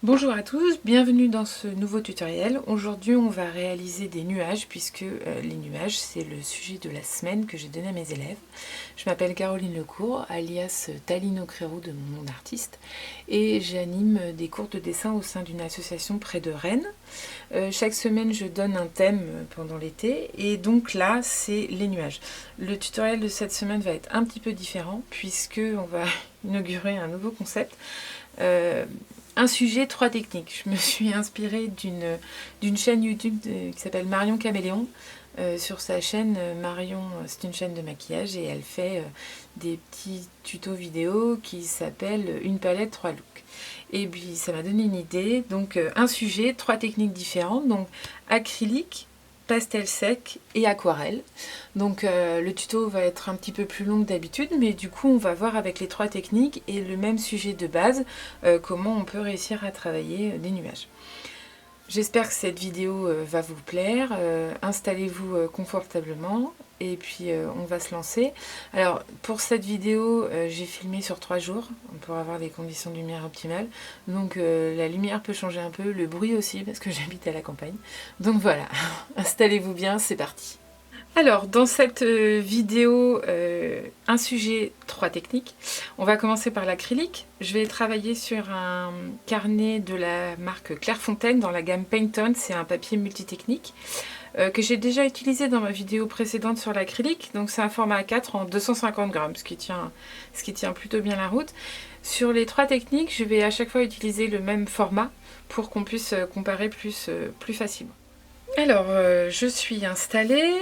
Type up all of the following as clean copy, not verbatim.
Bonjour à tous, bienvenue dans ce nouveau tutoriel. Aujourd'hui on va réaliser des nuages puisque les nuages c'est le sujet de la semaine que j'ai donné à mes élèves. Je m'appelle Caroline Lecourt, alias Talino Crérou de mon nom d'artiste, et j'anime des cours de dessin au sein d'une association près de Rennes. Chaque semaine je donne un thème pendant l'été et donc là c'est les nuages. Le tutoriel de cette semaine va être un petit peu différent puisque on va inaugurer un nouveau concept. Un sujet, trois techniques. Je me suis inspirée d'une chaîne YouTube qui s'appelle Marion Caméléon. Sur sa chaîne, Marion, c'est une chaîne de maquillage et elle fait des petits tutos vidéo qui s'appellent Une palette, trois looks. Et puis ça m'a donné une idée. Donc un sujet, trois techniques différentes. Donc acrylique, pastel sec et aquarelle. Donc le tuto va être un petit peu plus long que d'habitude, mais du coup on va voir avec les trois techniques et le même sujet de base, comment on peut réussir à travailler des nuages. J'espère que cette vidéo va vous plaire. Installez-vous confortablement et puis on va se lancer. Alors pour cette vidéo, j'ai filmé sur 3 jours pour avoir des conditions de lumière optimales. Donc la lumière peut changer un peu, le bruit aussi parce que j'habite à la campagne. Donc voilà, installez-vous bien, c'est parti. Alors, dans cette vidéo, un sujet, trois techniques. On va commencer par l'acrylique. Je vais travailler sur un carnet de la marque Clairefontaine dans la gamme Painton. C'est un papier multitechnique que j'ai déjà utilisé dans ma vidéo précédente sur l'acrylique. Donc c'est un format A4 en 250 grammes, ce qui tient plutôt bien la route. Sur les trois techniques, je vais à chaque fois utiliser le même format pour qu'on puisse comparer plus facilement. Alors, je suis installée.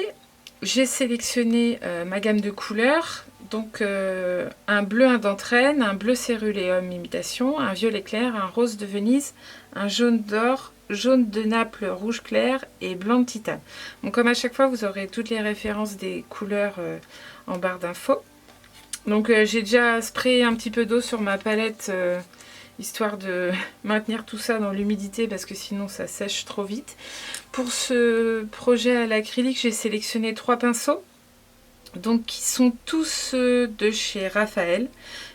J'ai sélectionné ma gamme de couleurs, donc un bleu indentrène, un bleu céruléum imitation, un violet clair, un rose de Venise, un jaune d'or, jaune de Naples rouge clair et blanc de titane. Donc comme à chaque fois vous aurez toutes les références des couleurs en barre d'infos. Donc j'ai déjà sprayé un petit peu d'eau sur ma palette histoire de maintenir tout ça dans l'humidité parce que sinon ça sèche trop vite. Pour ce projet à l'acrylique, j'ai sélectionné 3 pinceaux, donc qui sont tous de chez Raphaël,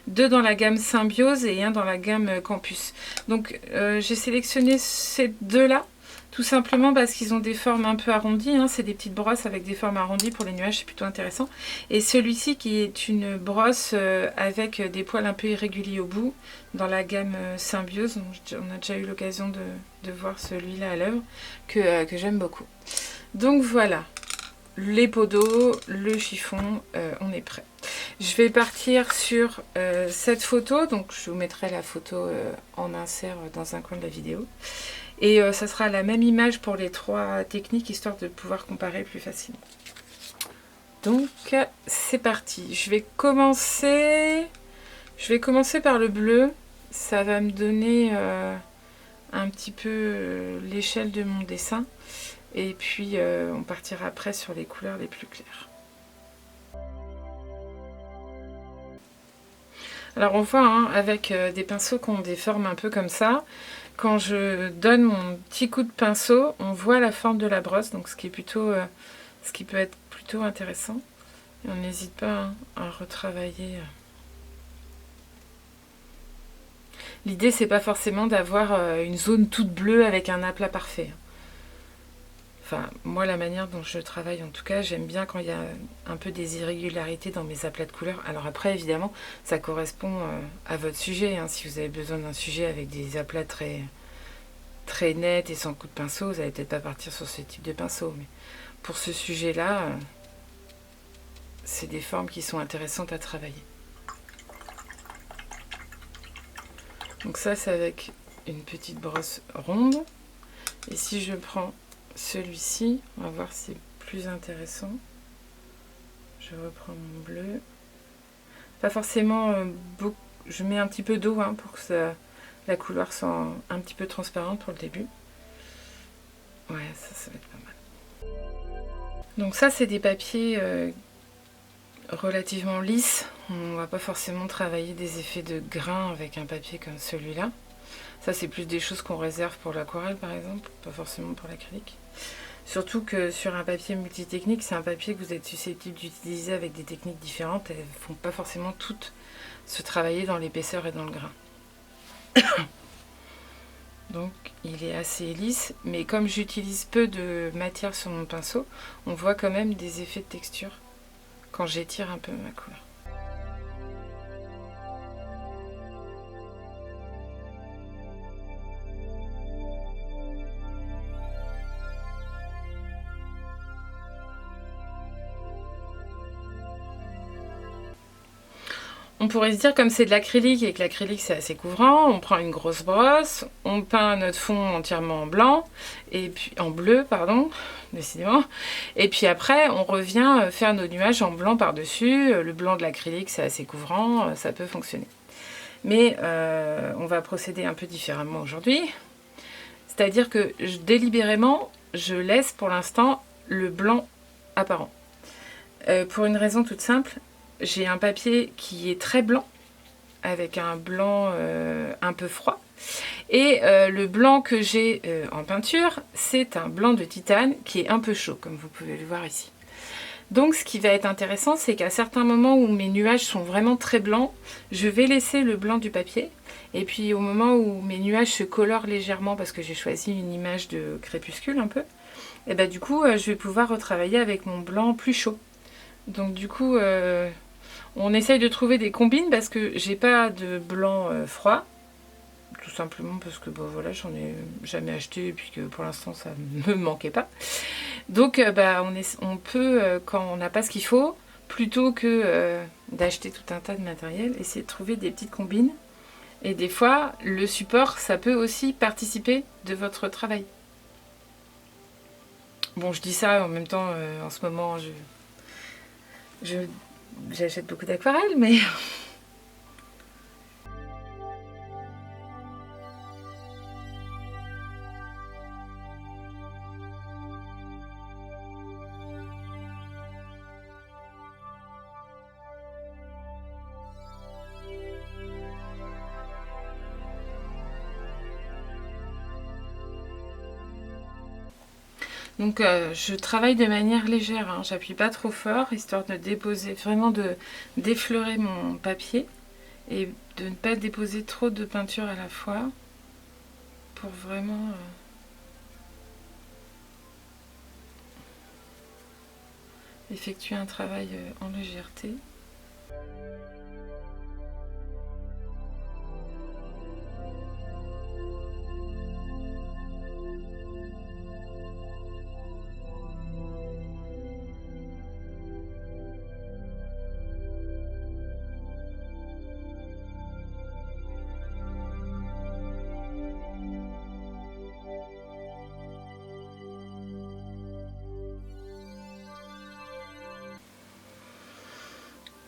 2 dans la gamme Symbiose et 1 dans la gamme Campus. Donc j'ai sélectionné ces 2-là, tout simplement parce qu'ils ont des formes un peu arrondies, hein. C'est des petites brosses avec des formes arrondies pour les nuages, c'est plutôt intéressant. Et celui-ci qui est une brosse avec des poils un peu irréguliers au bout, dans la gamme Symbiose. On a déjà eu l'occasion de voir celui-là à l'œuvre, que j'aime beaucoup. Donc voilà, les pots d'eau, le chiffon, on est prêt. Je vais partir sur cette photo, donc je vous mettrai la photo en insert dans un coin de la vidéo. Et ça sera la même image pour les 3 techniques, histoire de pouvoir comparer plus facilement. Donc c'est parti. Je vais commencer par le bleu. Ça va me donner un petit peu l'échelle de mon dessin. Et puis on partira après sur les couleurs les plus claires. Alors on voit hein, avec des pinceaux qui ont des formes un peu comme ça, quand je donne mon petit coup de pinceau, on voit la forme de la brosse, donc ce qui peut être plutôt intéressant. Et on n'hésite pas hein, à retravailler. L'idée c'est pas forcément d'avoir une zone toute bleue avec un aplat parfait. Enfin, moi, la manière dont je travaille, en tout cas, j'aime bien quand il y a un peu des irrégularités dans mes aplats de couleurs. Alors après, évidemment, ça correspond à votre sujet. Hein. Si vous avez besoin d'un sujet avec des aplats très, très nets et sans coup de pinceau, vous n'allez peut-être pas partir sur ce type de pinceau. Mais pour ce sujet-là, c'est des formes qui sont intéressantes à travailler. Donc ça, c'est avec une petite brosse ronde. Et si je prends celui-ci, on va voir si c'est plus intéressant. Je reprends mon bleu. Pas forcément beaucoup. Je mets un petit peu d'eau hein, pour que la couleur soit un petit peu transparente pour le début. Ouais, ça va être pas mal. Donc ça, c'est des papiers relativement lisses. On va pas forcément travailler des effets de grain avec un papier comme celui-là. Ça, c'est plus des choses qu'on réserve pour l'aquarelle, par exemple, pas forcément pour l'acrylique. Surtout que sur un papier multitechnique, c'est un papier que vous êtes susceptible d'utiliser avec des techniques différentes. Elles ne font pas forcément toutes se travailler dans l'épaisseur et dans le grain. Donc il est assez lisse, mais comme j'utilise peu de matière sur mon pinceau, on voit quand même des effets de texture quand j'étire un peu ma couleur. On pourrait se dire, comme c'est de l'acrylique et que l'acrylique c'est assez couvrant, on prend une grosse brosse, on peint notre fond entièrement en blanc, et puis en bleu, pardon, décidément, et puis après on revient faire nos nuages en blanc par-dessus. Le blanc de l'acrylique c'est assez couvrant, ça peut fonctionner. Mais on va procéder un peu différemment aujourd'hui, c'est-à-dire que délibérément, je laisse pour l'instant le blanc apparent. Pour une raison toute simple, j'ai un papier qui est très blanc, avec un blanc un peu froid. Et le blanc que j'ai en peinture, c'est un blanc de titane qui est un peu chaud, comme vous pouvez le voir ici. Donc ce qui va être intéressant, c'est qu'à certains moments où mes nuages sont vraiment très blancs, je vais laisser le blanc du papier. Et puis au moment où mes nuages se colorent légèrement, parce que j'ai choisi une image de crépuscule un peu, et bah du coup je vais pouvoir retravailler avec mon blanc plus chaud. Donc du coup, on essaye de trouver des combines parce que j'ai pas de blanc froid. Tout simplement parce que voilà, j'en ai jamais acheté et puis que pour l'instant ça ne me manquait pas. Donc on peut, quand on n'a pas ce qu'il faut, plutôt que d'acheter tout un tas de matériel, essayer de trouver des petites combines. Et des fois, le support, ça peut aussi participer de votre travail. Bon, je dis ça en même temps, en ce moment, j'achète beaucoup d'aquarelles, mais... Donc je travaille de manière légère, hein. J'appuie pas trop fort, histoire de déposer, vraiment d'effleurer mon papier et de ne pas déposer trop de peinture à la fois pour vraiment effectuer un travail en légèreté.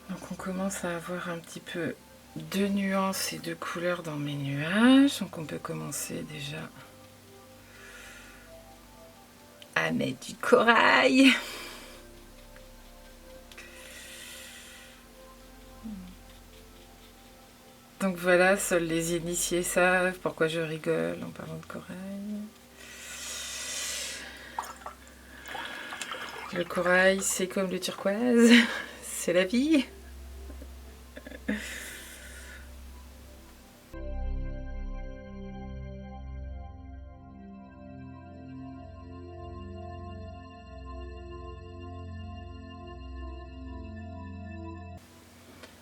Donc on commence à avoir un petit peu de nuances et de couleurs dans mes nuages. Donc on peut commencer déjà à mettre du corail. Donc voilà, seuls les initiés savent pourquoi je rigole en parlant de corail. Le corail, c'est comme le turquoise, c'est la vie.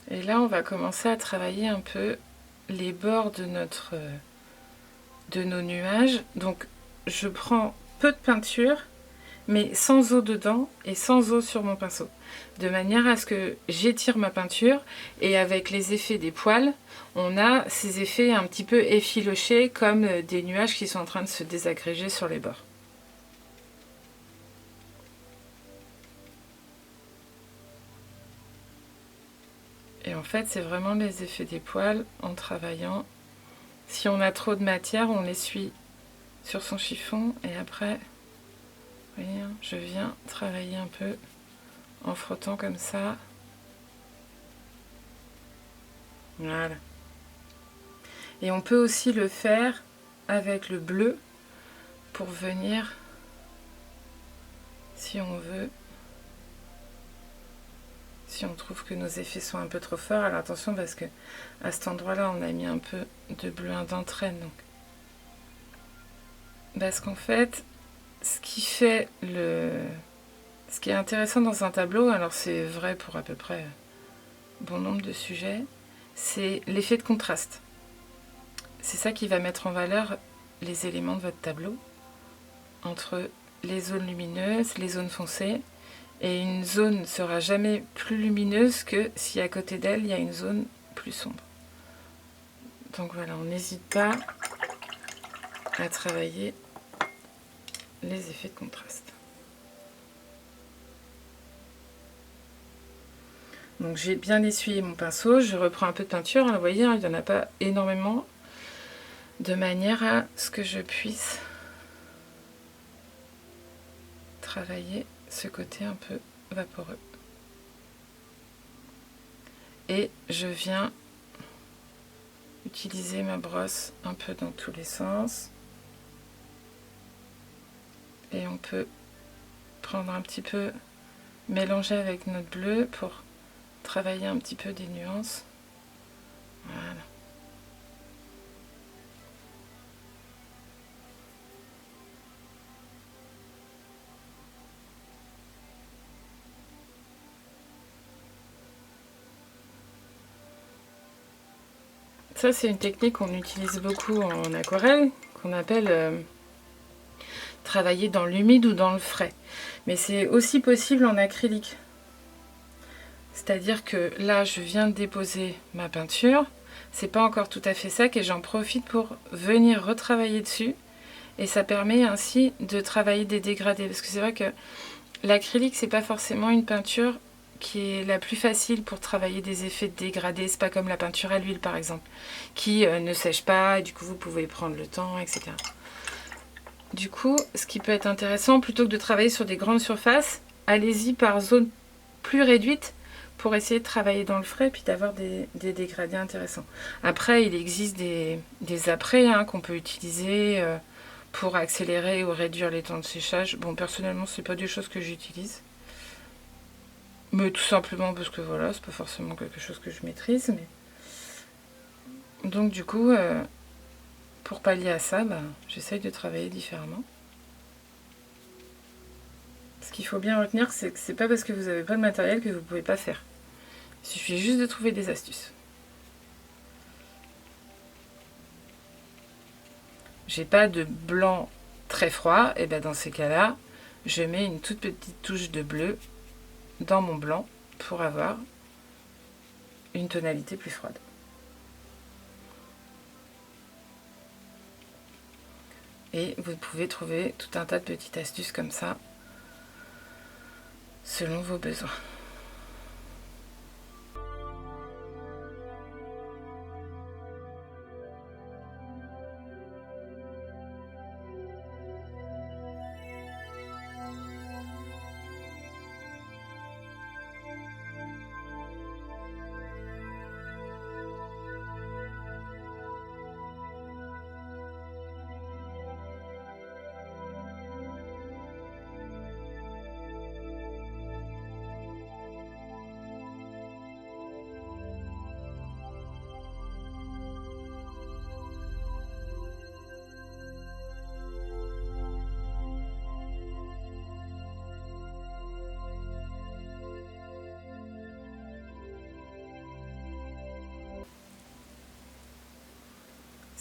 Et là, on va commencer à travailler un peu les bords de nos nuages. Donc, je prends peu de peinture, mais sans eau dedans et sans eau sur mon pinceau. De manière à ce que j'étire ma peinture et avec les effets des poils, on a ces effets un petit peu effilochés comme des nuages qui sont en train de se désagréger sur les bords. Et en fait, c'est vraiment les effets des poils en travaillant. Si on a trop de matière, on l'essuie sur son chiffon et après, vous voyez, je viens travailler un peu en frottant comme ça. Voilà. Et on peut aussi le faire avec le bleu pour venir, si on veut, si on trouve que nos effets sont un peu trop forts. Alors attention parce que à cet endroit là on a mis un peu de bleu d'entraîne, donc Parce qu'en fait, ce qui est intéressant dans un tableau, alors c'est vrai pour à peu près bon nombre de sujets, c'est l'effet de contraste. C'est ça qui va mettre en valeur les éléments de votre tableau, entre les zones lumineuses, les zones foncées, et une zone ne sera jamais plus lumineuse que si à côté d'elle, il y a une zone plus sombre. Donc voilà, on n'hésite pas à travailler les effets de contraste. Donc j'ai bien essuyé mon pinceau, je reprends un peu de peinture, vous voyez, il n'y en a pas énormément, de manière à ce que je puisse travailler ce côté un peu vaporeux. Et je viens utiliser ma brosse un peu dans tous les sens. Et on peut prendre un petit peu, mélanger avec notre bleu pour travailler un petit peu des nuances. Voilà. Ça, c'est une technique qu'on utilise beaucoup en aquarelle, qu'on appelle travailler dans l'humide ou dans le frais. Mais c'est aussi possible en acrylique. C'est-à-dire que là, je viens de déposer ma peinture, c'est pas encore tout à fait sec et j'en profite pour venir retravailler dessus. Et ça permet ainsi de travailler des dégradés. Parce que c'est vrai que l'acrylique, c'est pas forcément une peinture qui est la plus facile pour travailler des effets de dégradés. C'est pas comme la peinture à l'huile, par exemple, qui ne sèche pas et du coup, vous pouvez prendre le temps, etc. Du coup, ce qui peut être intéressant, plutôt que de travailler sur des grandes surfaces, allez-y par zone plus réduite pour essayer de travailler dans le frais et puis d'avoir des dégradés intéressants. Après, il existe des apprêts qu'on peut utiliser pour accélérer ou réduire les temps de séchage. Bon, personnellement, c'est pas des choses que j'utilise. Mais tout simplement parce que voilà, c'est pas forcément quelque chose que je maîtrise. Mais... Donc du coup, pour pallier à ça, j'essaye de travailler différemment. Ce qu'il faut bien retenir, c'est que c'est pas parce que vous n'avez pas de matériel que vous ne pouvez pas faire. Il suffit juste de trouver des astuces. J'ai pas de blanc très froid, et bien dans ces cas-là, je mets une toute petite touche de bleu dans mon blanc pour avoir une tonalité plus froide. Et vous pouvez trouver tout un tas de petites astuces comme ça, selon vos besoins.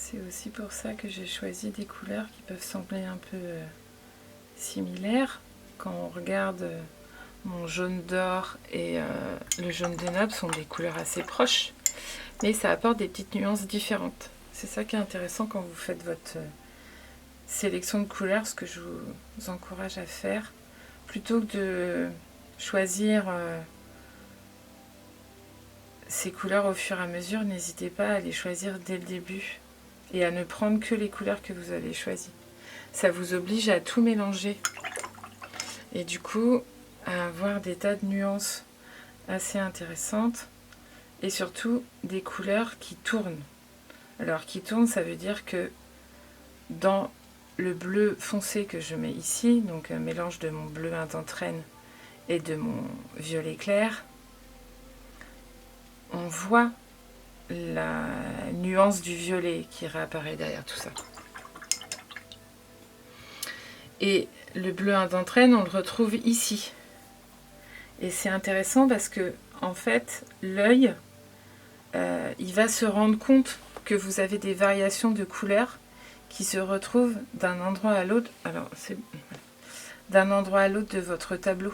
C'est aussi pour ça que j'ai choisi des couleurs qui peuvent sembler un peu similaires. Quand on regarde mon jaune d'or et le jaune de Naples sont des couleurs assez proches, mais ça apporte des petites nuances différentes. C'est ça qui est intéressant quand vous faites votre sélection de couleurs, ce que je vous encourage à faire. Plutôt que de choisir ces couleurs au fur et à mesure, n'hésitez pas à les choisir dès le début et à ne prendre que les couleurs que vous avez choisies. Ça vous oblige à tout mélanger et du coup à avoir des tas de nuances assez intéressantes et surtout des couleurs qui tournent. Alors qui tournent, ça veut dire que dans le bleu foncé que je mets ici, donc un mélange de mon bleu intentraine et de mon violet clair, on voit la nuance du violet qui réapparaît derrière tout ça. Et le bleu indentrène, on le retrouve ici. Et c'est intéressant parce que, en fait, l'œil, il va se rendre compte que vous avez des variations de couleurs qui se retrouvent d'un endroit à l'autre. Alors, c'est d'un endroit à l'autre de votre tableau.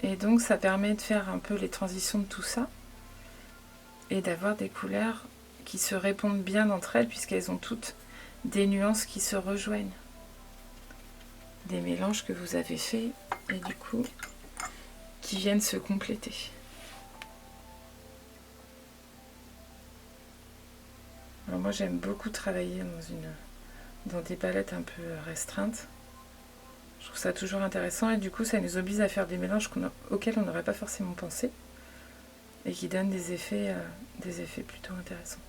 Et donc, ça permet de faire un peu les transitions de tout ça et d'avoir des couleurs qui se répondent bien entre elles puisqu'elles ont toutes des nuances qui se rejoignent. Des mélanges que vous avez faits et du coup qui viennent se compléter. Alors moi j'aime beaucoup travailler dans des palettes un peu restreintes. Je trouve ça toujours intéressant et du coup ça nous oblige à faire des mélanges auxquels on n'aurait pas forcément pensé et qui donnent des effets plutôt intéressants.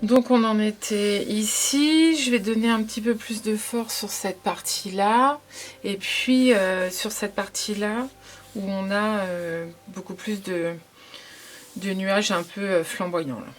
Donc on en était ici, je vais donner un petit peu plus de force sur cette partie-là, et puis sur cette partie-là, où on a beaucoup plus de nuages un peu flamboyants. Là.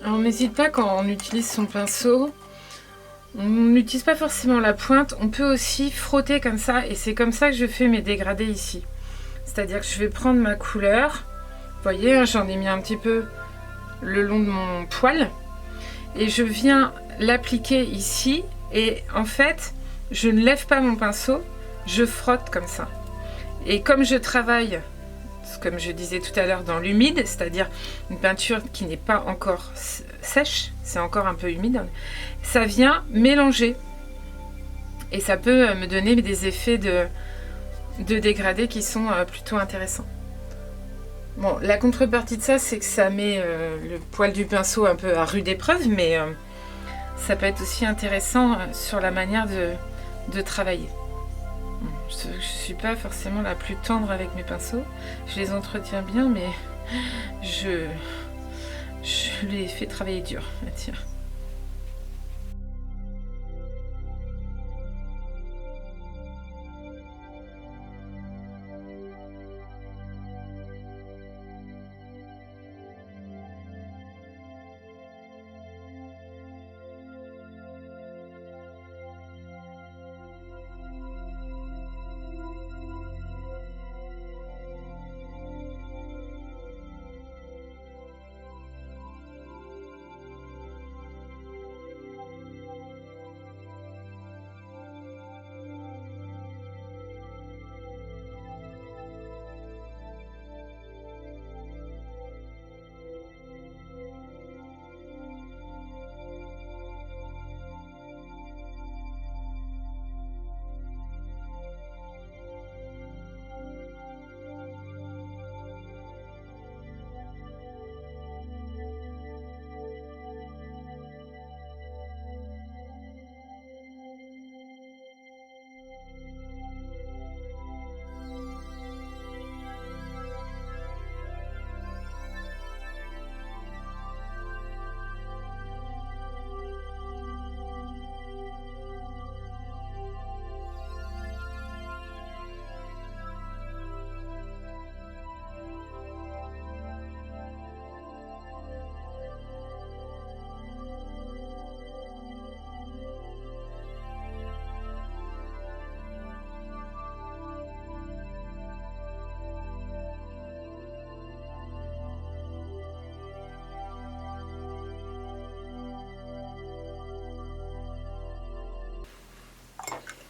Alors, on n'hésite pas quand on utilise son pinceau, on n'utilise pas forcément la pointe, on peut aussi frotter comme ça, et c'est comme ça que je fais mes dégradés ici. C'est-à-dire que je vais prendre ma couleur, vous voyez, hein, j'en ai mis un petit peu le long de mon poil, et je viens l'appliquer ici, et en fait, je ne lève pas mon pinceau, je frotte comme ça. Et comme je travaille, comme je disais tout à l'heure, dans l'humide, c'est-à-dire une peinture qui n'est pas encore sèche, c'est encore un peu humide, ça vient mélanger. Et ça peut me donner des effets de dégradé qui sont plutôt intéressants. Bon, la contrepartie de ça, c'est que ça met le poil du pinceau un peu à rude épreuve, mais ça peut être aussi intéressant sur la manière de travailler. Je ne suis pas forcément la plus tendre avec mes pinceaux. Je les entretiens bien, mais je les fais travailler dur. Tiens.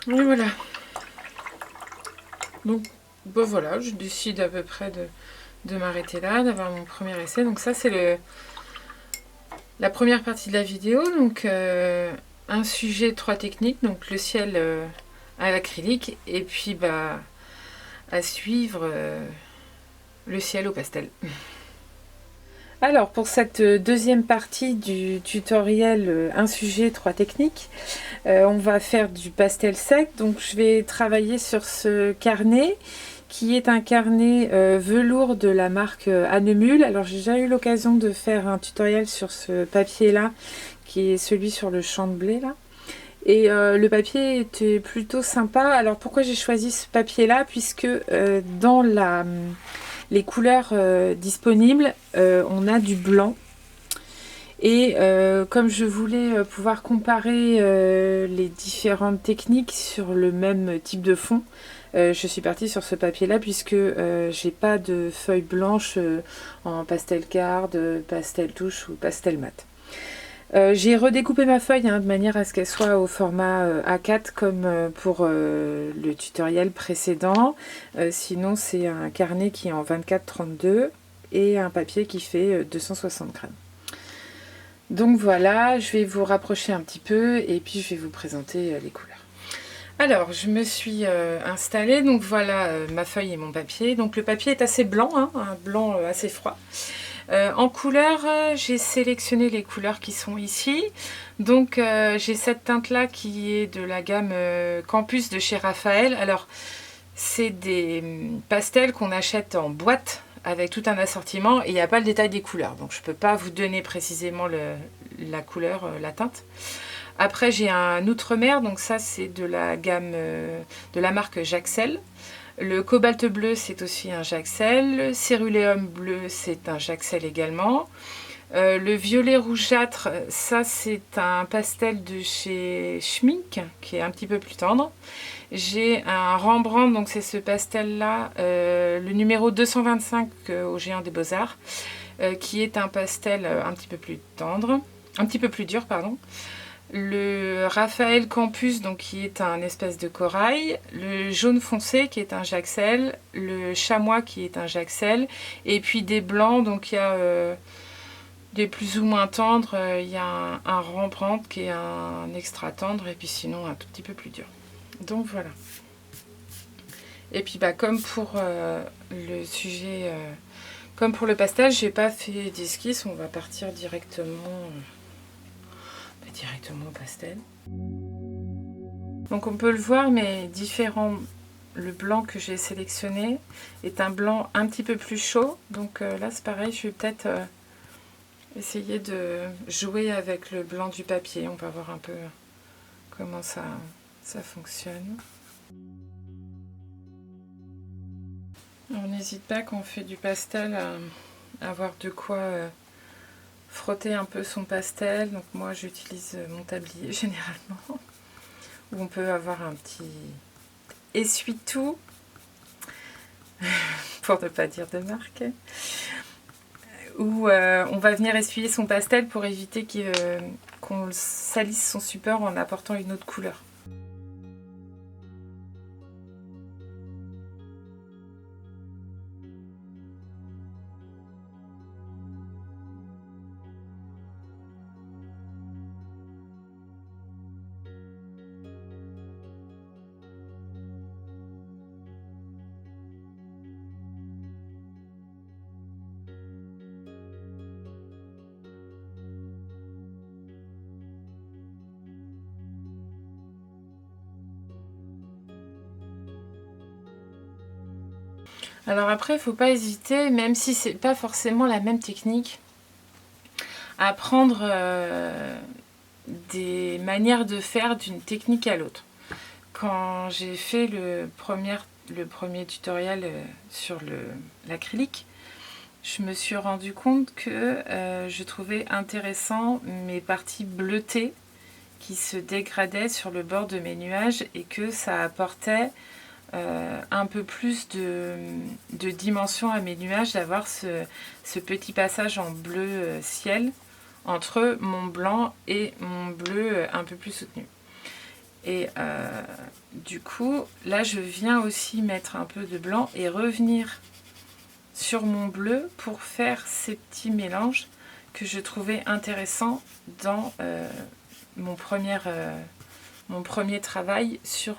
Et voilà. Donc, bon voilà, je décide à peu près de m'arrêter là, d'avoir mon premier essai. Donc ça, c'est la première partie de la vidéo. Donc, un sujet, 3 techniques. Donc, le ciel à l'acrylique. Et puis, bah, à suivre le ciel au pastel. Alors pour cette deuxième partie du tutoriel un sujet, 3 techniques, on va faire du pastel sec. Donc je vais travailler sur ce carnet qui est un carnet velours de la marque Annemule. Alors j'ai déjà eu l'occasion de faire un tutoriel sur ce papier là, qui est celui sur le champ de blé là. Et le papier était plutôt sympa. Alors pourquoi j'ai choisi ce papier là? Puisque dans les couleurs disponibles, on a du blanc. Et comme je voulais pouvoir comparer les différentes techniques sur le même type de fond, je suis partie sur ce papier là puisque j'ai pas de feuilles blanches en pastel card, pastel touche ou pastel mat. J'ai redécoupé ma feuille de manière à ce qu'elle soit au format A4 comme pour le tutoriel précédent. Sinon c'est un carnet qui est en 24-32 et un papier qui fait 260 grammes. Donc voilà, je vais vous rapprocher un petit peu et puis je vais vous présenter les couleurs. Alors, je me suis installée, donc voilà ma feuille et mon papier. Donc le papier est assez blanc, hein, un blanc assez froid. En couleur, j'ai sélectionné les couleurs qui sont ici. Donc j'ai cette teinte-là qui est de la gamme Campus de chez Raphaël. Alors, c'est des pastels qu'on achète en boîte avec tout un assortiment et il n'y a pas le détail des couleurs. Donc je ne peux pas vous donner précisément la couleur, la teinte. Après j'ai un Outre-mer, donc ça c'est de la gamme de la marque Jaxel. Le cobalt bleu c'est aussi un Jaxel. Le céruléum bleu c'est un Jaxel également. Le violet rougeâtre, ça c'est un pastel de chez Schmink qui est un petit peu plus tendre. J'ai un Rembrandt, donc c'est ce pastel là, le numéro 225 au Géant des Beaux-Arts, qui est un pastel un petit peu plus tendre, un petit peu plus dur, pardon. Le Raphaël Campus, donc qui est un espèce de corail, le jaune foncé qui est un Jaxel, le chamois qui est un Jaxel, et puis des blancs, donc il y a des plus ou moins tendres, il y a un Rembrandt qui est un extra tendre, et puis sinon un tout petit peu plus dur. Donc voilà. Et puis bah, comme pour le sujet, comme pour le pastel, j'ai pas fait d'esquisse, on va partir directement au pastel. Donc on peut le voir, mais différent. Le blanc que j'ai sélectionné est un blanc un petit peu plus chaud. Donc là c'est pareil, je vais peut-être essayer de jouer avec le blanc du papier. On va voir un peu comment ça fonctionne. On n'hésite pas quand on fait du pastel à avoir de quoi frotter un peu son pastel. Donc moi j'utilise mon tablier généralement, où on peut avoir un petit essuie-tout, pour ne pas dire de marque, où on va venir essuyer son pastel pour éviter qu'on salisse son support en apportant une autre couleur. Alors après, il ne faut pas hésiter, même si c'est pas forcément la même technique, à prendre des manières de faire d'une technique à l'autre. Quand j'ai fait le premier tutoriel sur l'acrylique, je me suis rendu compte que je trouvais intéressant mes parties bleutées qui se dégradaient sur le bord de mes nuages et que ça apportait un peu plus de dimension à mes nuages, d'avoir ce petit passage en bleu ciel entre mon blanc et mon bleu un peu plus soutenu. Et du coup, là je viens aussi mettre un peu de blanc et revenir sur mon bleu pour faire ces petits mélanges que je trouvais intéressants dans mon premier travail sur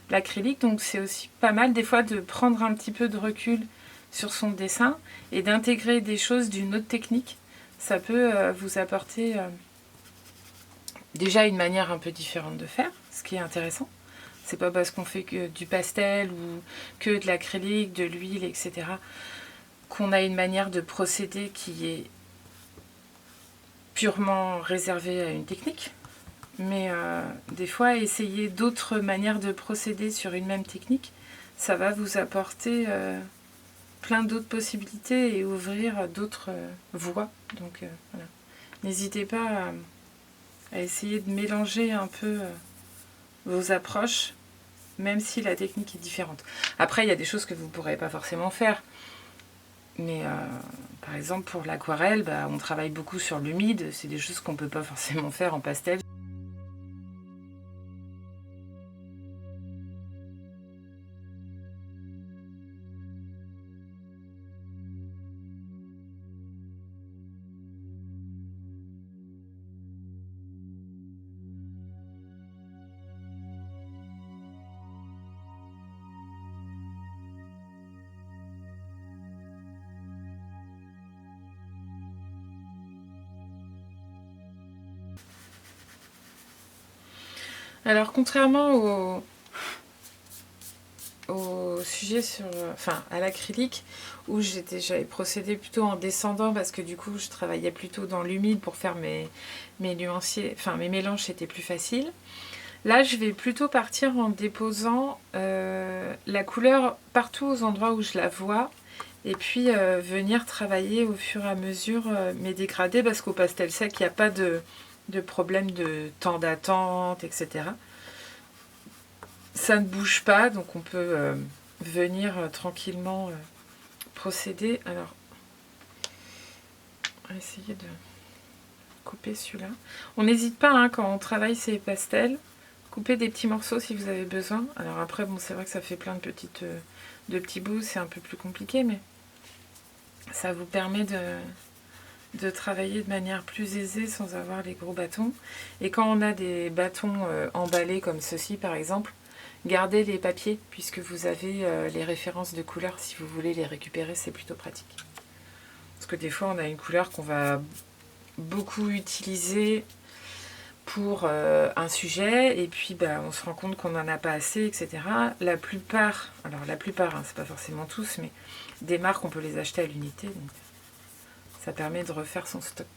l'acrylique. Donc c'est aussi pas mal des fois de prendre un petit peu de recul sur son dessin et d'intégrer des choses d'une autre technique. Ça peut vous apporter déjà une manière un peu différente de faire, ce qui est intéressant. C'est pas parce qu'on fait que du pastel ou que de l'acrylique, de l'huile, etc. qu'on a une manière de procéder qui est purement réservée à une technique. Mais des fois, essayer d'autres manières de procéder sur une même technique, ça va vous apporter plein d'autres possibilités et ouvrir d'autres voies. Donc voilà. N'hésitez pas à essayer de mélanger un peu vos approches, même si la technique est différente. Après, il y a des choses que vous ne pourrez pas forcément faire. Mais par exemple, pour l'aquarelle, on travaille beaucoup sur l'humide. C'est des choses qu'on ne peut pas forcément faire en pastel. Alors, contrairement au sujet à l'acrylique, où j'avais procédé plutôt en descendant parce que du coup, je travaillais plutôt dans l'humide pour faire mes nuanciers, mes mélanges, c'était plus facile. Là, je vais plutôt partir en déposant la couleur partout aux endroits où je la vois. Et puis venir travailler au fur et à mesure mes dégradés, parce qu'au pastel sec, il n'y a pas de problème de temps d'attente, etc. Ça ne bouge pas, donc on peut venir tranquillement procéder. Alors, on va essayer de couper celui-là. On n'hésite pas, hein, quand on travaille ces pastels, couper des petits morceaux si vous avez besoin. Alors après, bon, c'est vrai que ça fait plein de petits bouts, c'est un peu plus compliqué, mais ça vous permet de travailler de manière plus aisée sans avoir les gros bâtons. Et quand on a des bâtons emballés comme ceci par exemple, gardez les papiers puisque vous avez les références de couleurs. Si vous voulez les récupérer, c'est plutôt pratique. Parce que des fois on a une couleur qu'on va beaucoup utiliser pour un sujet et puis on se rend compte qu'on n'en a pas assez, etc. La plupart, hein, c'est pas forcément tous, mais des marques on peut les acheter à l'unité, donc ça permet de refaire son stock.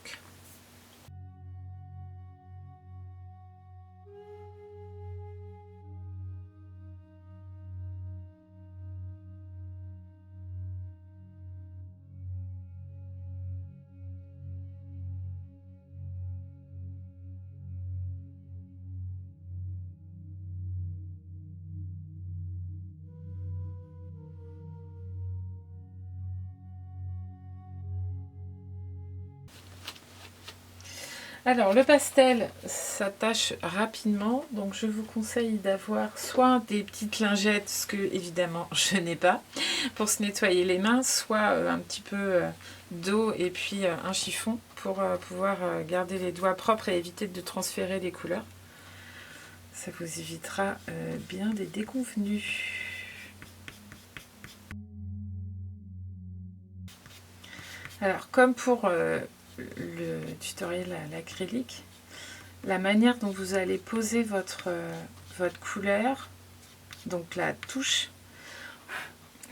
Alors, le pastel s'attache rapidement, donc je vous conseille d'avoir soit des petites lingettes, ce que évidemment je n'ai pas, pour se nettoyer les mains, soit un petit peu d'eau et puis un chiffon pour pouvoir garder les doigts propres et éviter de transférer les couleurs. Ça vous évitera bien des déconvenus. Alors, comme pour le tutoriel à l'acrylique, la manière dont vous allez poser votre couleur, donc la touche,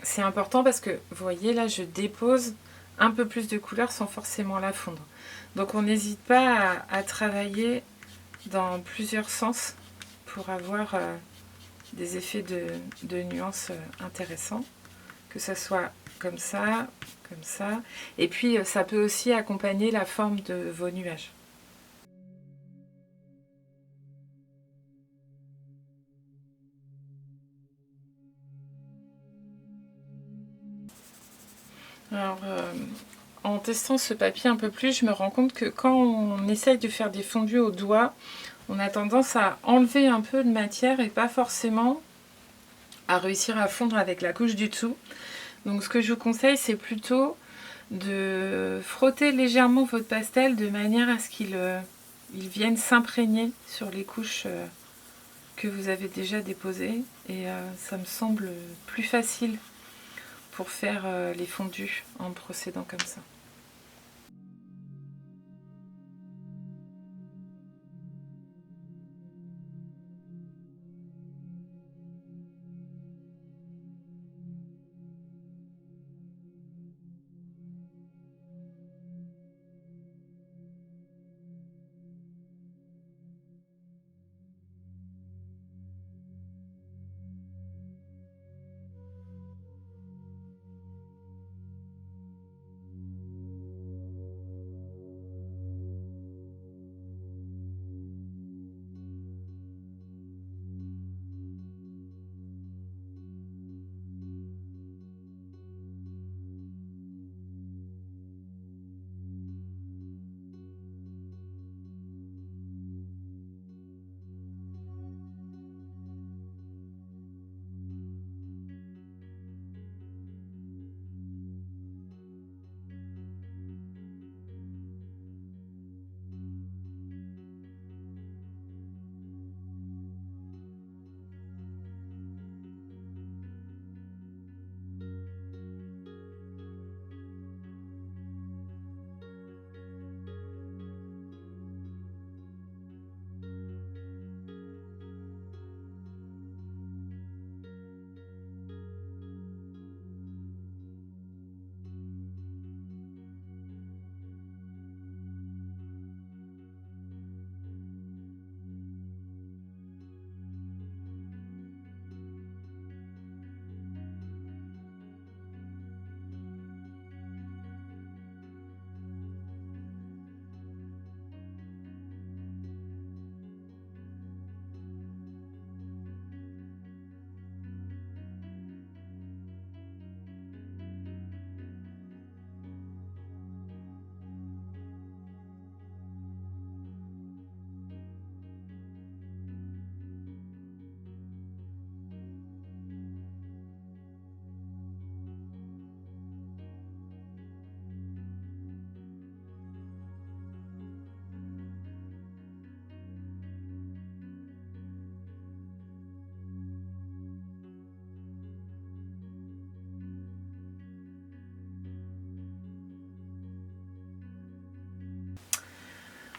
c'est important parce que vous voyez là, je dépose un peu plus de couleur sans forcément la fondre. Donc on n'hésite pas à travailler dans plusieurs sens pour avoir des effets de nuances intéressants, que ça soit comme ça, et puis ça peut aussi accompagner la forme de vos nuages. Alors, en testant ce papier un peu plus, je me rends compte que quand on essaye de faire des fondus au doigt, on a tendance à enlever un peu de matière et pas forcément à réussir à fondre avec la couche du dessous. Donc ce que je vous conseille, c'est plutôt de frotter légèrement votre pastel de manière à ce qu'il vienne s'imprégner sur les couches que vous avez déjà déposées. Et ça me semble plus facile pour faire les fondus en procédant comme ça.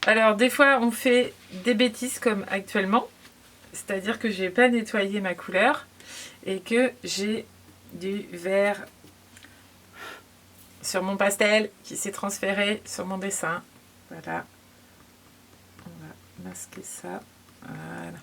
Alors des fois on fait des bêtises comme actuellement, c'est-à-dire que j'ai pas nettoyé ma couleur et que j'ai du vert sur mon pastel qui s'est transféré sur mon dessin. Voilà, on va masquer ça. Voilà.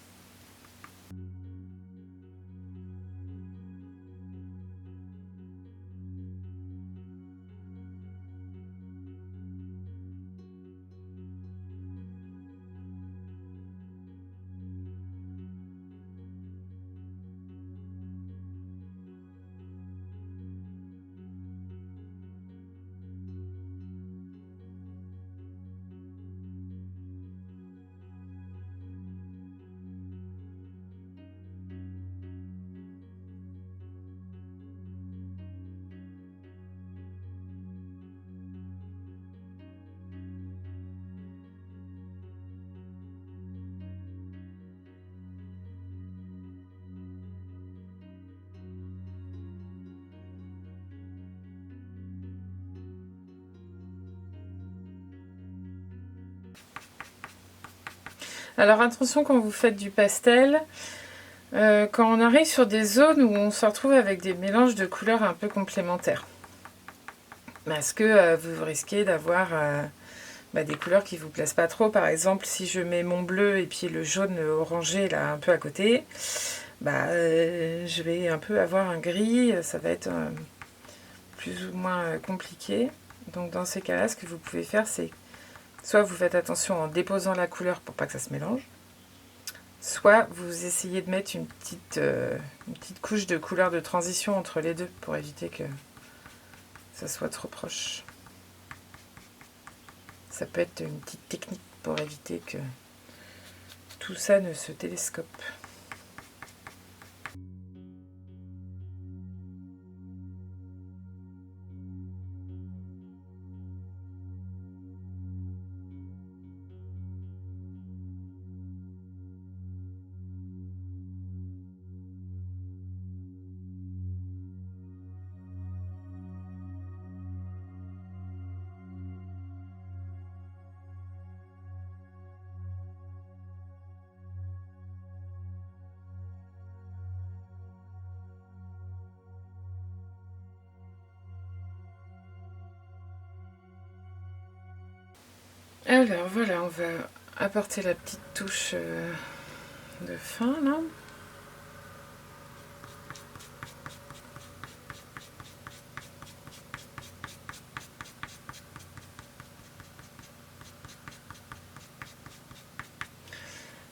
Alors attention quand vous faites du pastel, quand on arrive sur des zones où on se retrouve avec des mélanges de couleurs un peu complémentaires. Parce que vous risquez d'avoir des couleurs qui ne vous plaisent pas trop. Par exemple, si je mets mon bleu et puis le jaune orangé là un peu à côté, je vais un peu avoir un gris, ça va être plus ou moins compliqué. Donc dans ces cas-là, ce que vous pouvez faire, c'est soit vous faites attention en déposant la couleur pour pas que ça se mélange, soit vous essayez de mettre une petite couche de couleur de transition entre les deux pour éviter que ça soit trop proche. Ça peut être une petite technique pour éviter que tout ça ne se télescope. Alors voilà, on va apporter la petite touche de fin là.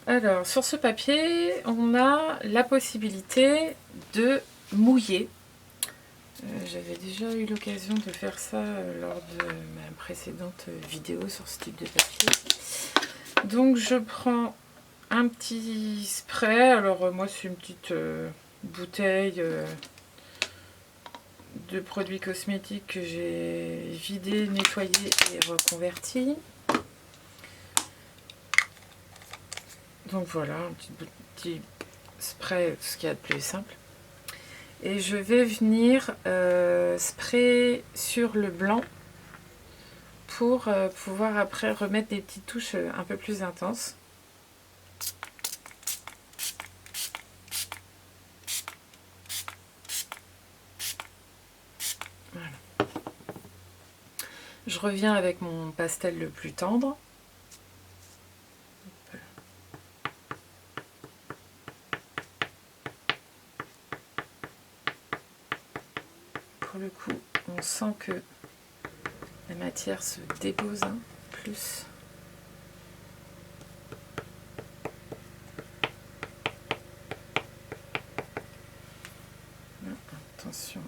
Alors sur ce papier, on a la possibilité de mouiller. J'avais déjà eu l'occasion de faire ça lors de ma précédente vidéo sur ce type de papier. Donc je prends un petit spray, alors moi c'est une petite bouteille de produits cosmétiques que j'ai vidé, nettoyé et reconverti. Donc voilà, un petit spray, ce qu'il y a de plus simple. Et je vais venir sprayer sur le blanc pour pouvoir après remettre des petites touches un peu plus intenses. Voilà. Je reviens avec mon pastel le plus tendre. Pour le coup, on sent que la matière se dépose plus. Non, attention,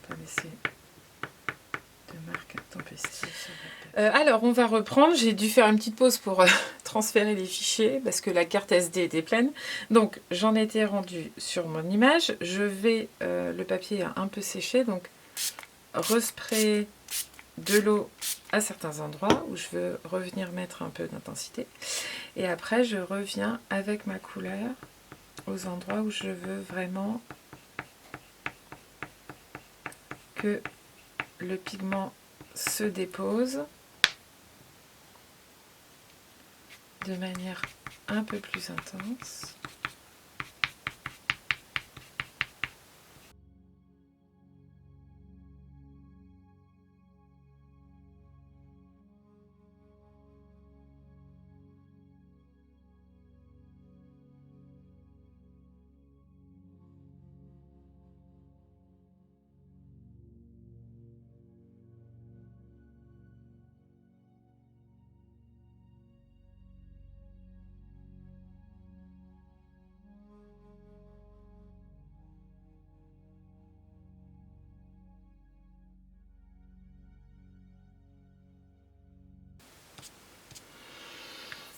pas laisser de marque intempestive. Alors, on va reprendre. J'ai dû faire une petite pause pour transférer les fichiers parce que la carte SD était pleine. Donc, j'en étais rendue sur mon image. Je vais, le papier a un peu séché, donc resprayer de l'eau à certains endroits où je veux revenir mettre un peu d'intensité. Et après, je reviens avec ma couleur aux endroits où je veux vraiment que le pigment se dépose. de manière un peu plus intense.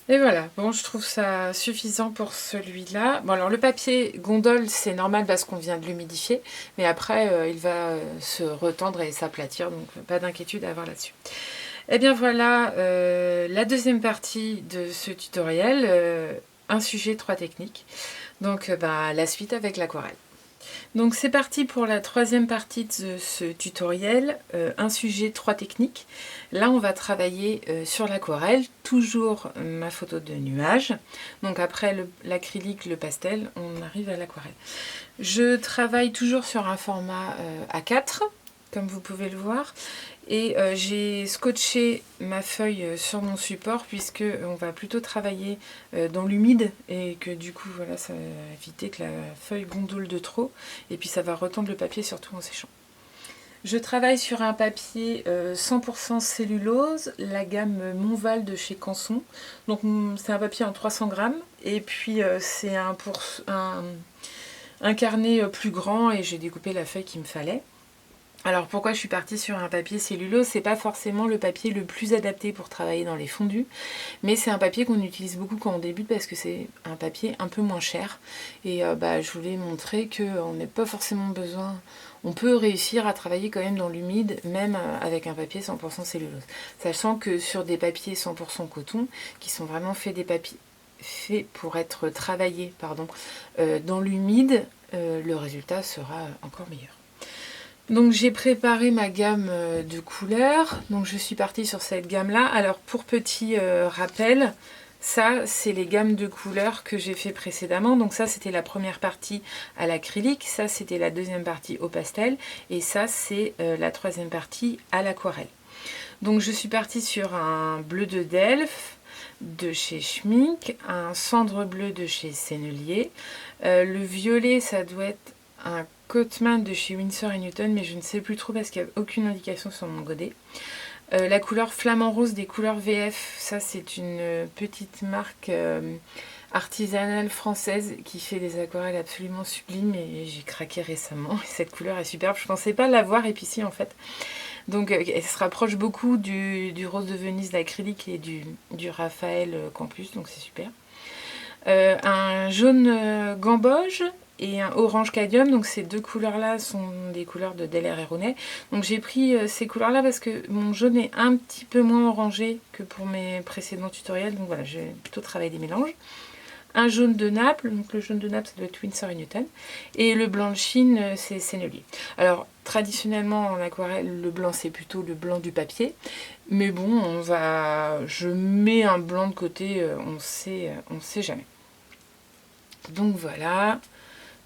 Et voilà, bon, je trouve ça suffisant pour celui-là. Bon, alors le papier gondole, c'est normal parce qu'on vient de l'humidifier, mais après, il va se retendre et s'aplatir, donc pas d'inquiétude à avoir là-dessus. Et bien voilà, la deuxième partie de ce tutoriel, un sujet, 3 techniques. Donc la suite avec l'aquarelle. Donc c'est parti pour la troisième partie de ce tutoriel, un sujet, 3 techniques. Là on va travailler sur l'aquarelle, toujours ma photo de nuage. Donc après l'acrylique, le pastel, on arrive à l'aquarelle. Je travaille toujours sur un format A4, comme vous pouvez le voir. Et j'ai scotché ma feuille sur mon support puisque on va plutôt travailler dans l'humide et que du coup voilà, ça va éviter que la feuille gondole de trop et puis ça va retendre le papier surtout en séchant. Je travaille sur un papier 100% cellulose, la gamme Montval de chez Canson. Donc c'est un papier en 300 grammes et puis c'est un carnet plus grand et j'ai découpé la feuille qu'il me fallait. Alors pourquoi je suis partie sur un papier cellulose? C'est pas forcément le papier le plus adapté pour travailler dans les fondus, mais c'est un papier qu'on utilise beaucoup quand on débute parce que c'est un papier un peu moins cher. Et je voulais montrer qu'on n'a pas forcément besoin, on peut réussir à travailler quand même dans l'humide, même avec un papier 100% cellulose. Sachant que sur des papiers 100% coton, qui sont vraiment faits pour être travaillés dans l'humide, le résultat sera encore meilleur. Donc j'ai préparé ma gamme de couleurs, donc je suis partie sur cette gamme-là. Alors pour petit rappel, ça c'est les gammes de couleurs que j'ai fait précédemment. Donc ça c'était la première partie à l'acrylique, ça c'était la deuxième partie au pastel, et ça c'est la troisième partie à l'aquarelle. Donc je suis partie sur un bleu de Delft de chez Schmincke, un cendre bleu de chez Sennelier, le violet ça doit être un Cotman de chez Winsor & Newton, mais je ne sais plus trop parce qu'il n'y a aucune indication sur mon godet. La couleur flamant rose des couleurs VF, ça c'est une petite marque artisanale française qui fait des aquarelles absolument sublimes et j'ai craqué récemment. Cette couleur est superbe, je ne pensais pas l'avoir épicée en fait. Donc elle se rapproche beaucoup du rose de Venise d'acrylique et du Raphaël Campus, donc c'est super. Un jaune gamboge et un orange cadmium, donc ces deux couleurs là sont des couleurs de Daler & Rowney. Donc j'ai pris ces couleurs là parce que mon jaune est un petit peu moins orangé que pour mes précédents tutoriels, donc voilà, j'ai plutôt travaillé des mélanges. Un jaune de Naples, donc le jaune de Naples ça doit être Winsor & Newton, et le blanc de Chine c'est Sennelier. Alors traditionnellement en aquarelle le blanc c'est plutôt le blanc du papier, mais bon je mets un blanc de côté, on sait jamais. Donc voilà,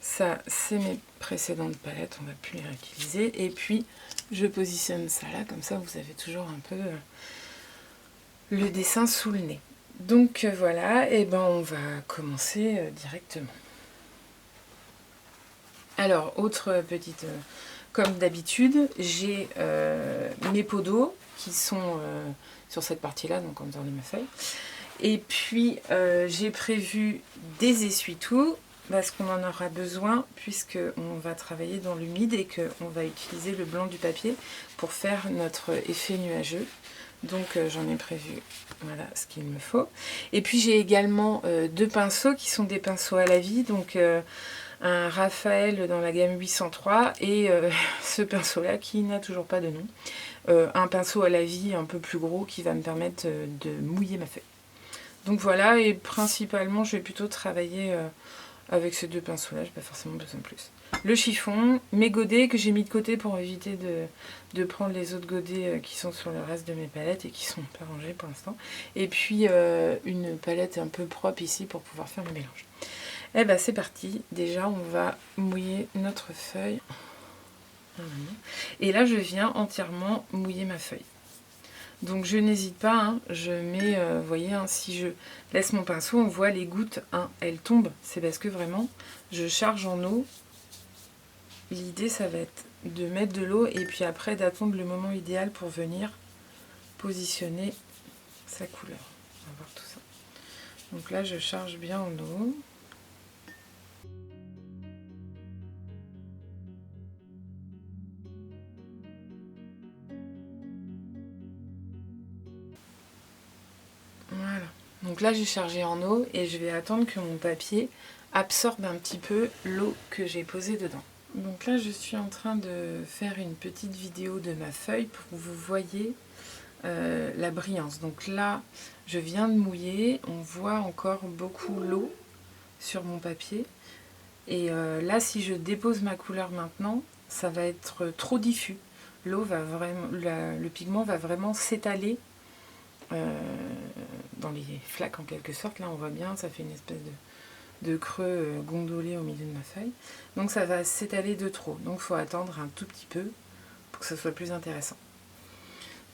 ça c'est mes précédentes palettes, on va plus les réutiliser. Et puis je positionne ça là, comme ça vous avez toujours un peu le dessin sous le nez. Donc voilà, et on va commencer directement. Alors autre petite, comme d'habitude, j'ai mes pots d'eau qui sont sur cette partie là, donc en dehors de ma feuille. Et puis j'ai prévu des essuie-tout parce qu'on en aura besoin puisqu'on va travailler dans l'humide et qu'on va utiliser le blanc du papier pour faire notre effet nuageux. Donc j'en ai prévu voilà ce qu'il me faut. Et puis j'ai également deux pinceaux qui sont des pinceaux à la vie. Donc un Raphaël dans la gamme 803 et ce pinceau là qui n'a toujours pas de nom. Un pinceau à la vie un peu plus gros qui va me permettre de mouiller ma feuille. Donc voilà, et principalement je vais plutôt travailler avec ces deux pinceaux là, j'ai pas forcément besoin de plus. le chiffon, mes godets que j'ai mis de côté pour éviter de prendre les autres godets qui sont sur le reste de mes palettes et qui sont pas rangés pour l'instant. Et puis une palette un peu propre ici pour pouvoir faire le mélange. Et ben c'est parti, déjà on va mouiller notre feuille. Et là je viens entièrement mouiller ma feuille. Donc je n'hésite pas, hein, je mets, vous voyez, hein, si je laisse mon pinceau, on voit les gouttes, hein, elles tombent. C'est parce que vraiment, je charge en eau. L'idée, ça va être de mettre de l'eau et puis après d'attendre le moment idéal pour venir positionner sa couleur. On va voir tout ça. Donc là, je charge bien en eau. Voilà. Donc là, j'ai chargé en eau et je vais attendre que mon papier absorbe un petit peu l'eau que j'ai posée dedans. Donc là, je suis en train de faire une petite vidéo de ma feuille pour que vous voyez la brillance. Donc là, je viens de mouiller, on voit encore beaucoup l'eau sur mon papier. Et là, si je dépose ma couleur maintenant, ça va être trop diffus. L'eau va vraiment, le pigment va vraiment s'étaler dans les flaques en quelque sorte. Là, on voit bien, ça fait une espèce de creux gondolé au milieu de ma feuille. Donc ça va s'étaler de trop. Donc il faut attendre un tout petit peu pour que ça soit plus intéressant.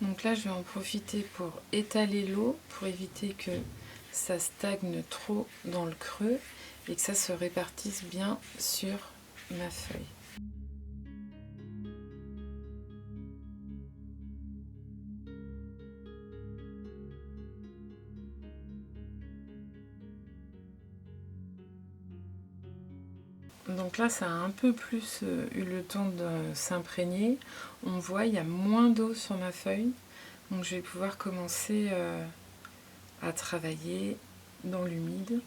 Donc là je vais en profiter pour étaler l'eau pour éviter que ça stagne trop dans le creux et que ça se répartisse bien sur ma feuille. Donc là, ça a un peu plus eu le temps de s'imprégner. On voit, il y a moins d'eau sur ma feuille. Donc je vais pouvoir commencer à travailler dans l'humide.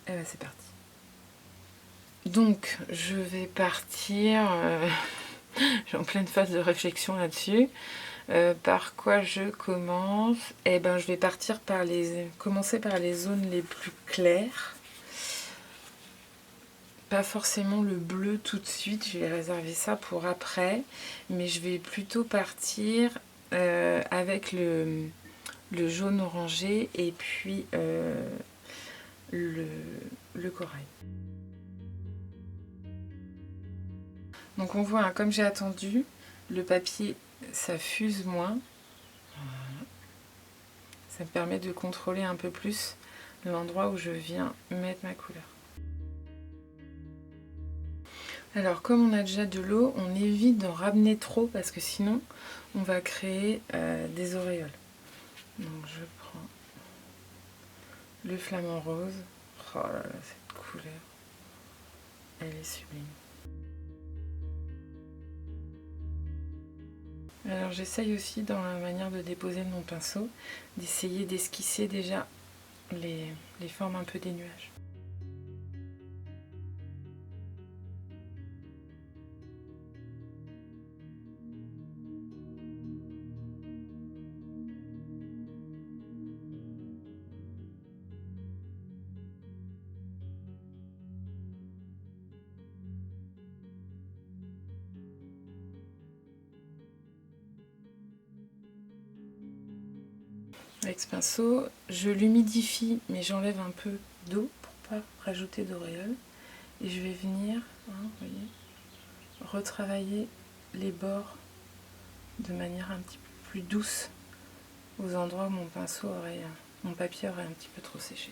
Et bien c'est parti. Donc je vais partir, je suis en pleine phase de réflexion là-dessus. Par quoi je commence? Eh ben je vais partir commencer par les zones les plus claires. Pas forcément le bleu tout de suite, je vais réserver ça pour après, mais je vais plutôt partir avec le jaune orangé et puis le corail. Donc on voit, hein, comme j'ai attendu, le papier ça fuse moins. Voilà. Ça me permet de contrôler un peu plus l'endroit où je viens mettre ma couleur. Alors comme on a déjà de l'eau, on évite d'en ramener trop parce que sinon on va créer des auréoles. Donc je prends le flamant rose. Oh là là, cette couleur, elle est sublime. Alors j'essaye aussi dans la manière de déposer mon pinceau, d'essayer d'esquisser déjà les formes un peu des nuages. Avec ce pinceau, je l'humidifie, mais j'enlève un peu d'eau pour pas rajouter d'auréole. Et je vais venir, hein, vous voyez, retravailler les bords de manière un petit peu plus douce aux endroits où mon papier aurait un petit peu trop séché.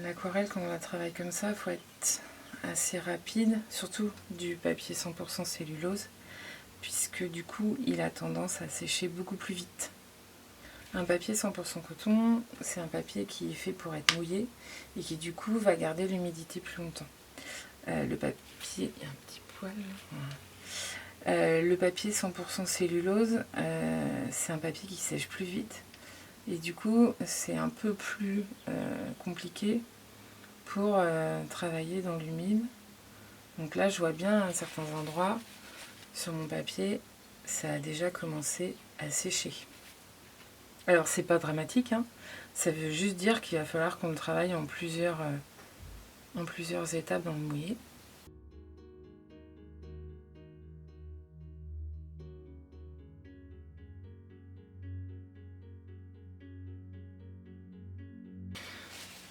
L'aquarelle, quand on la travaille comme ça, il faut être assez rapide, surtout du papier 100% cellulose, puisque du coup, il a tendance à sécher beaucoup plus vite. Un papier 100% coton, c'est un papier qui est fait pour être mouillé et qui du coup va garder l'humidité plus longtemps. Le papier, il y a un petit poil. Voilà. Le papier 100% cellulose, c'est un papier qui sèche plus vite. Et du coup, c'est un peu plus compliqué pour travailler dans l'humide. Donc là, je vois bien à certains endroits sur mon papier, ça a déjà commencé à sécher. Alors, c'est pas dramatique, hein. Ça veut juste dire qu'il va falloir qu'on le travaille en plusieurs étapes dans le mouillé.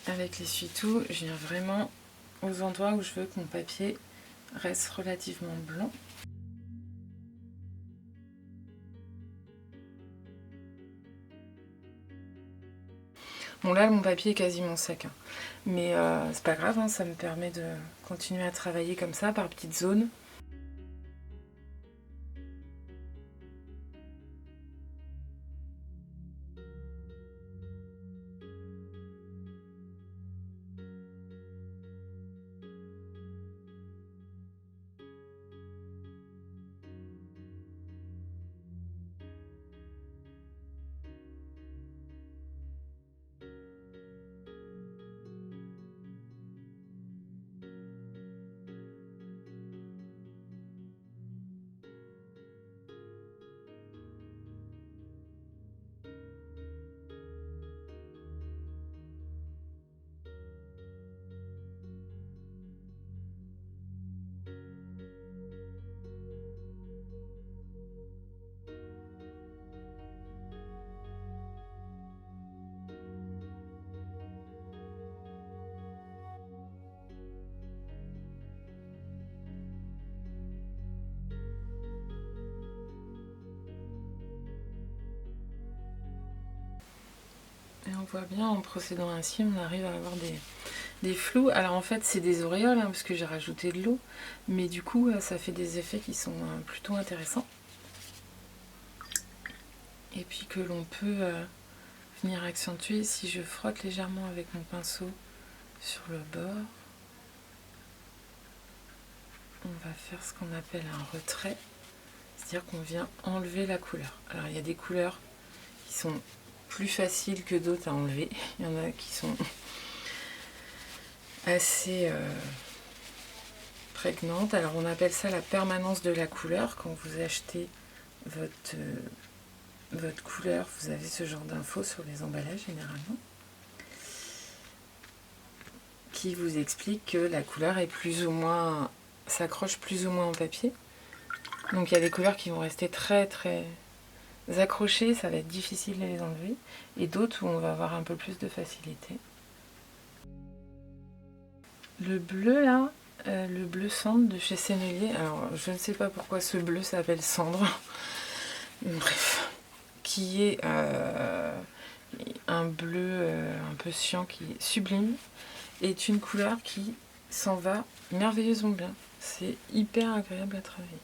Avec l'essuie-tout, je viens vraiment aux endroits où je veux que mon papier reste relativement blanc. Bon là, mon papier est quasiment sec, hein. Mais c'est pas grave, hein, ça me permet de continuer à travailler comme ça, par petites zones. Et on voit bien, en procédant ainsi, on arrive à avoir des flous. Alors en fait, c'est des auréoles, hein, parce que j'ai rajouté de l'eau. Mais du coup, ça fait des effets qui sont plutôt intéressants. Et puis que l'on peut venir accentuer si je frotte légèrement avec mon pinceau sur le bord. On va faire ce qu'on appelle un retrait. C'est-à-dire qu'on vient enlever la couleur. Alors il y a des couleurs qui sont plus faciles que d'autres à enlever. Il y en a qui sont assez prégnantes. Alors on appelle ça la permanence de la couleur. Quand vous achetez votre couleur, vous avez ce genre d'infos sur les emballages généralement, qui vous explique que la couleur est plus ou moins, s'accroche plus ou moins au papier. Donc il y a des couleurs qui vont rester très très accrochées, ça va être difficile de les enlever, et d'autres où on va avoir un peu plus de facilité. Le bleu là, le bleu cendre de chez Sennelier, alors je ne sais pas pourquoi ce bleu s'appelle cendre, bref, qui est un bleu un peu cyan, qui est sublime, est une couleur qui s'en va merveilleusement bien. C'est hyper agréable à travailler.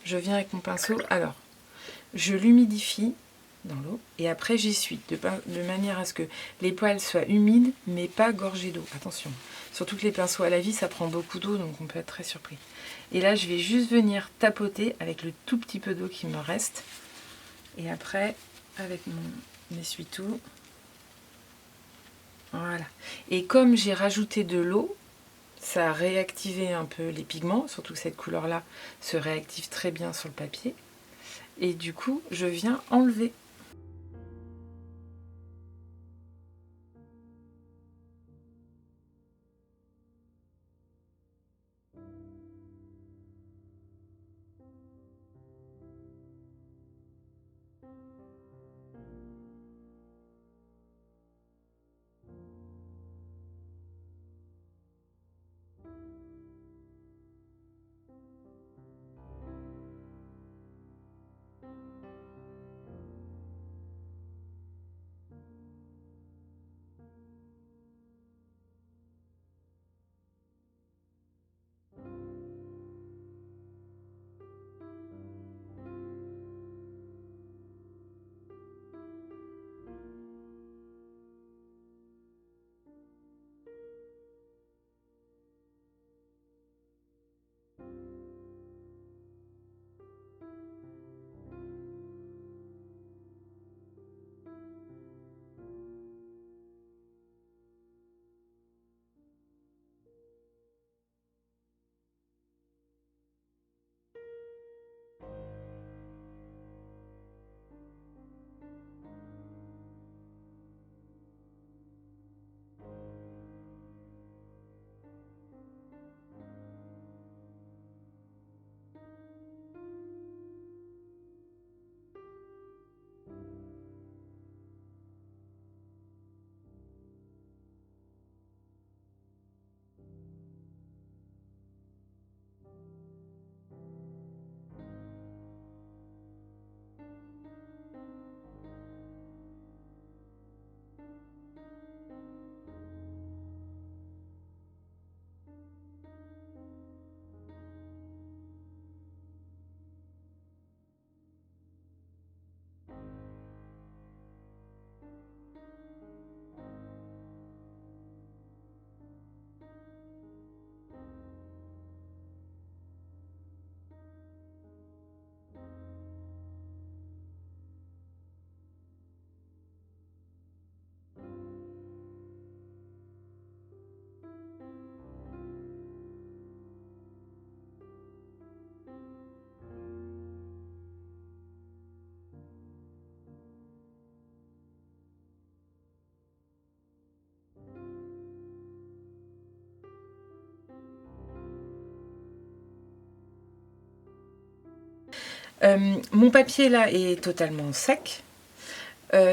Je viens avec mon pinceau, alors je l'humidifie dans l'eau et après j'essuie de manière à ce que les poils soient humides mais pas gorgés d'eau. Attention, surtout que les pinceaux à la vie ça prend beaucoup d'eau, donc on peut être très surpris. Et là je vais juste venir tapoter avec le tout petit peu d'eau qui me reste, et après avec mon essuie-tout, voilà. Et comme j'ai rajouté de l'eau, ça a réactivé un peu les pigments, surtout que cette couleur là se réactive très bien sur le papier, et du coup je viens enlever. Mon papier là est totalement sec.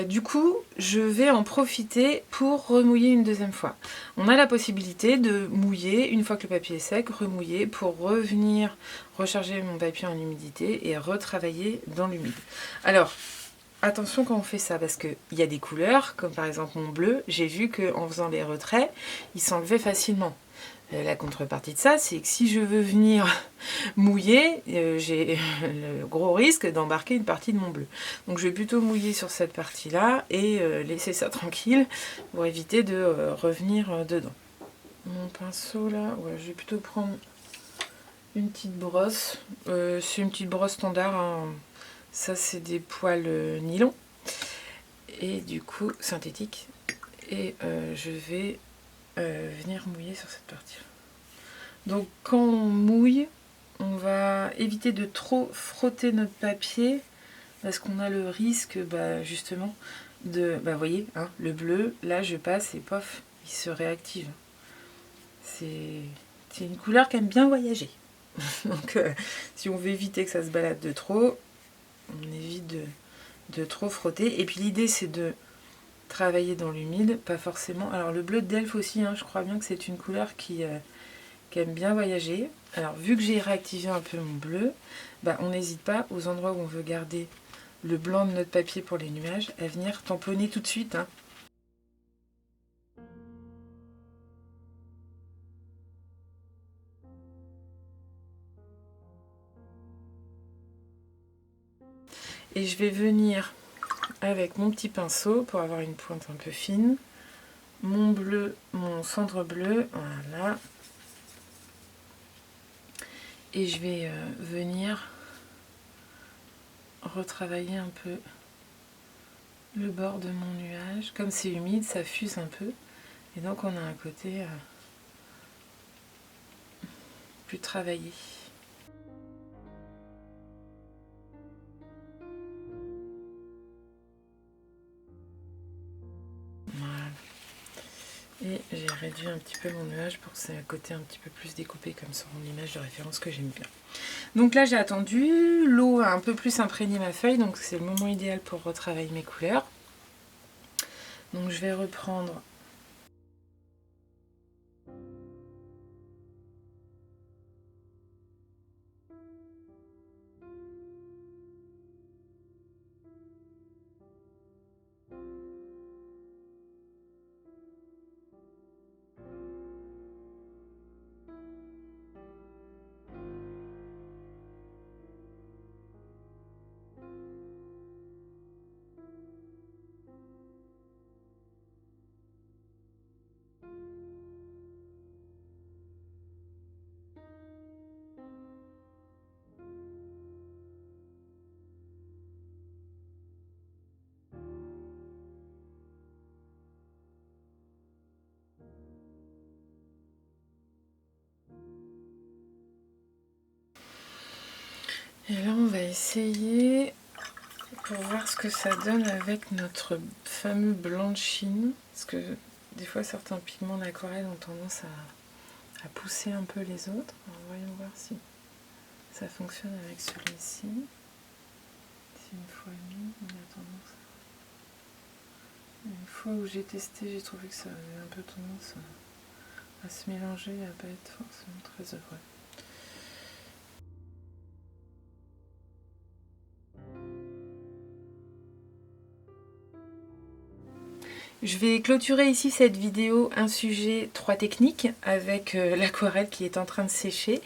Du coup, je vais en profiter pour remouiller une deuxième fois. On a la possibilité de mouiller une fois que le papier est sec, remouiller pour revenir recharger mon papier en humidité et retravailler dans l'humide. Alors, attention quand on fait ça, parce qu'il y a des couleurs, comme par exemple mon bleu, j'ai vu qu'en faisant les retraits, il s'enlevait facilement. La contrepartie de ça, c'est que si je veux venir mouiller, j'ai le gros risque d'embarquer une partie de mon bleu. Donc je vais plutôt mouiller sur cette partie-là et laisser ça tranquille pour éviter de revenir dedans. Mon pinceau là, ouais, je vais plutôt prendre une petite brosse. C'est une petite brosse standard, hein. Ça c'est des poils nylon et du coup synthétique. Et je vais venir mouiller sur cette partie. Donc quand on mouille, on va éviter de trop frotter notre papier parce qu'on a le risque justement de... vous voyez, hein, le bleu, là je passe et pof, il se réactive. C'est une couleur qui aime bien voyager. Donc si on veut éviter que ça se balade de trop, on évite de trop frotter. Et puis l'idée c'est de travailler dans l'humide, pas forcément... Alors le bleu de Delft aussi, hein, je crois bien que c'est une couleur qui aime bien voyager. Alors vu que j'ai réactivé un peu mon bleu, on n'hésite pas aux endroits où on veut garder le blanc de notre papier pour les nuages à venir tamponner tout de suite, hein. Et je vais venir avec mon petit pinceau pour avoir une pointe un peu fine, mon bleu, mon cendre bleu, voilà. Et je vais venir retravailler un peu le bord de mon nuage. Comme c'est humide, ça fuse un peu. Et donc on a un côté plus travaillé. Voilà. Et j'ai réduit un petit peu mon nuage pour que c'est un côté un petit peu plus découpé comme sur mon image de référence que j'aime bien. Donc là j'ai attendu, l'eau a un peu plus imprégné ma feuille, donc c'est le moment idéal pour retravailler mes couleurs. Donc je vais reprendre et là on va essayer pour voir ce que ça donne avec notre fameux blanc de Chine, parce que des fois certains pigments d'aquarelle ont tendance à pousser un peu les autres. Alors, voyons voir si ça fonctionne avec celui-ci. C'est une fois mis, on a tendance une fois où j'ai testé, j'ai trouvé que ça avait un peu tendance à se mélanger et à pas être forcément très heureux. Je vais clôturer ici cette vidéo un sujet 3 techniques avec l'aquarelle qui est en train de sécher.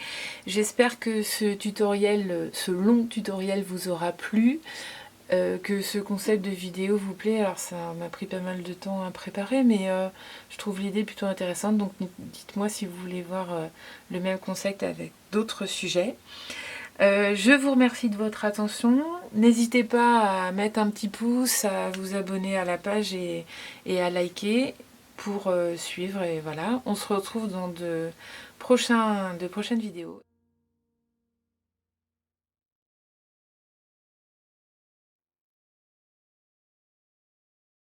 J'espère que ce tutoriel, ce long tutoriel vous aura plu, que ce concept de vidéo vous plaît. Alors ça m'a pris pas mal de temps à préparer, mais je trouve l'idée plutôt intéressante. Donc dites-moi si vous voulez voir le même concept avec d'autres sujets. Je vous remercie de votre attention. N'hésitez pas à mettre un petit pouce, à vous abonner à la page et à liker pour suivre. Et voilà, on se retrouve dans de prochaines vidéos.